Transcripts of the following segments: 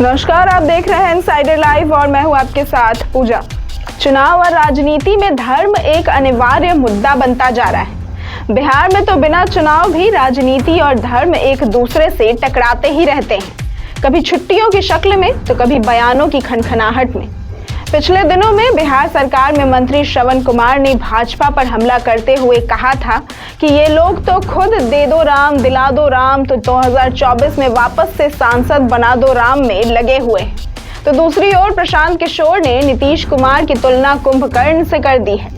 नमस्कार, आप देख रहे हैं इनसाइडर लाइव और मैं हूं आपके साथ पूजा। चुनाव और राजनीति में धर्म एक अनिवार्य मुद्दा बनता जा रहा है। बिहार में तो बिना चुनाव भी राजनीति और धर्म एक दूसरे से टकराते ही रहते हैं, कभी छुट्टियों की शक्ल में तो कभी बयानों की खनखनाहट में। पिछले दिनों में बिहार सरकार में मंत्री श्रवण कुमार ने भाजपा पर हमला करते हुए कहा था कि ये लोग तो खुद दे दो राम दिला दो राम, तो 2024 में वापस से सांसद बना दो राम में लगे हुए हैं। तो दूसरी ओर प्रशांत किशोर ने नीतीश कुमार की तुलना कुंभकर्ण से कर दी है।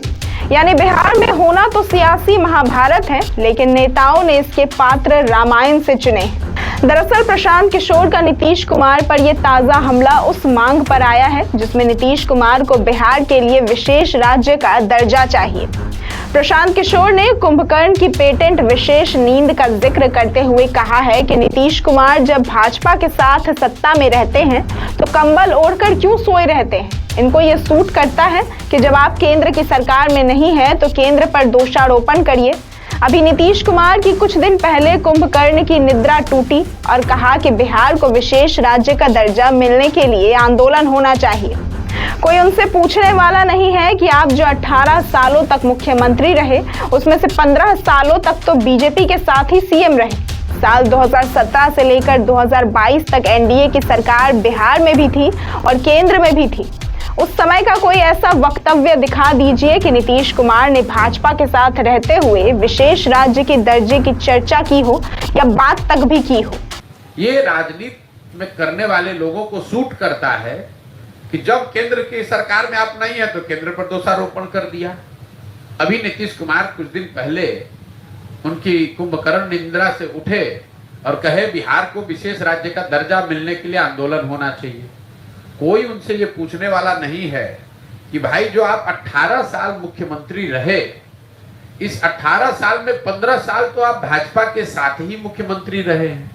यानी बिहार में होना तो सियासी महाभारत है, लेकिन नेताओं ने इसके पात्र रामायण से चुने हैं। दरअसल प्रशांत किशोर का नीतीश कुमार पर यह ताजा हमला उस मांग पर आया है जिसमें नीतीश कुमार को बिहार के लिए विशेष राज्य का दर्जा चाहिए। प्रशांत किशोर ने कुंभकर्ण की पेटेंट विशेष नींद का जिक्र करते हुए कहा है कि नीतीश कुमार जब भाजपा के साथ सत्ता में रहते हैं तो कंबल ओढ़कर क्यों सोए रहते हैं। इनको ये सूट करता है कि जब आप केंद्र की सरकार में नहीं है तो केंद्र पर दोषारोपण करिए। अभी नीतीश कुमार की कुछ दिन पहले कुंभकर्ण की निद्रा टूटी और कहा कि बिहार को विशेष राज्य का दर्जा मिलने के लिए आंदोलन होना चाहिए। कोई उनसे पूछने वाला नहीं है कि आप जो 18 सालों तक मुख्यमंत्री रहे उसमें से 15 सालों तक तो बीजेपी के साथ ही सीएम रहे। साल 2017 से लेकर 2022 तक एनडीए की सरकार बिहार में भी थी और केंद्र में भी थी। उस समय का कोई ऐसा वक्तव्य दिखा दीजिए कि नीतीश कुमार ने भाजपा के साथ रहते हुए विशेष राज्य के दर्जे की चर्चा की हो या बात तक भी की हो। ये राजनीति में करने वाले लोगों को सूट करता है कि जब केंद्र की सरकार में आप नहीं है तो केंद्र पर दोषारोपण कर दिया। अभी नीतीश कुमार कुछ दिन पहले उनकी कुंभकर्ण निंद्रा से उठे और कहे बिहार को विशेष राज्य का दर्जा मिलने के लिए आंदोलन होना चाहिए। कोई उनसे ये पूछने वाला नहीं है कि भाई जो आप 18 साल मुख्यमंत्री रहे, इस 18 साल में 15 साल तो आप भाजपा के साथ ही मुख्यमंत्री रहे हैं।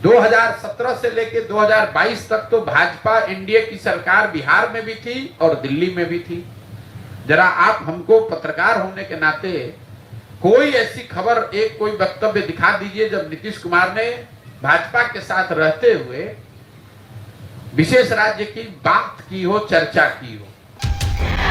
2017 से लेकर 2022 तक तो भाजपा एनडीए की सरकार बिहार में भी थी और दिल्ली में भी थी। जरा आप हमको पत्रकार होने के नाते कोई ऐसी खबर, एक कोई वक्तव्य दिखा दीजिए जब नीतीश कुमार ने भाजपा के साथ रहते हुए विशेष राज्य की बात की हो, चर्चा की हो।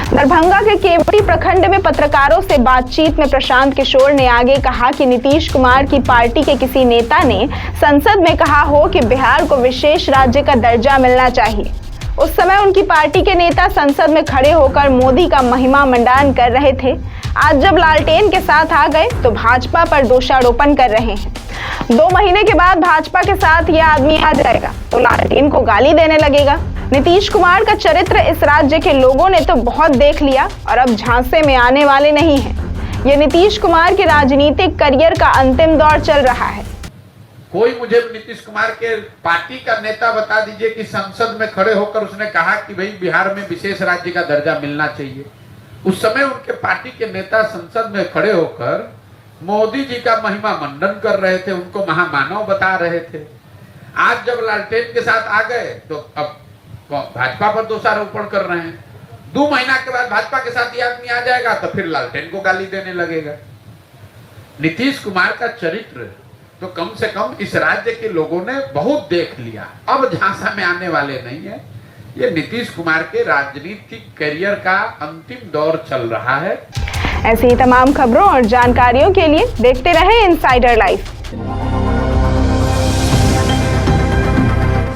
दरभंगा के केवटी प्रखंड में पत्रकारों से बातचीत में प्रशांत किशोर ने आगे कहा कि नीतीश कुमार की पार्टी के किसी नेता ने संसद में कहा हो कि बिहार को विशेष राज्य का दर्जा मिलना चाहिए। उस समय उनकी पार्टी के नेता संसद में खड़े होकर मोदी का महिमा मंडान कर रहे थे। आज जब लालटेन के साथ आ गए तो भाजपा पर दोषारोपण कर रहे हैं। 2 महीने के बाद भाजपा के साथ यह आदमी आ जाएगा तो लालटेन को गाली देने लगेगा। नीतीश कुमार का चरित्र इस राज्य के लोगों ने तो बहुत देख लिया और अब झांसे में आने वाले नहीं हैं। ये नीतीश कुमार के राजनीतिक करियर का अंतिम दौर चल रहा है। कोई मुझे नीतीश कुमार के पार्टी का नेता बता दीजिए कि संसद में खड़े होकर उसने कहा कि भाई बिहार में विशेष राज्य का दर्जा मिलना चाहिए। उस समय उनके पार्टी के नेता संसद में खड़े होकर मोदी जी का महिमा मंडन कर रहे थे, उनको महामानव बता रहे थे। आज जब लालटेन के साथ आ गए तो अब भाजपा पर दोषारोपण कर रहे हैं। 2 महीना के बाद भाजपा के साथ ये आदमी आ जाएगा तो फिर लालटेन को गाली देने लगेगा। नीतीश कुमार का चरित्र तो कम से कम इस राज्य के लोगों ने बहुत देख लिया, अब झांसा में आने वाले नहीं है। ये नीतीश कुमार के राजनीतिक करियर का अंतिम दौर चल रहा है। ऐसी ही तमाम खबरों और जानकारियों के लिए देखते रहें इनसाइडर लाइव।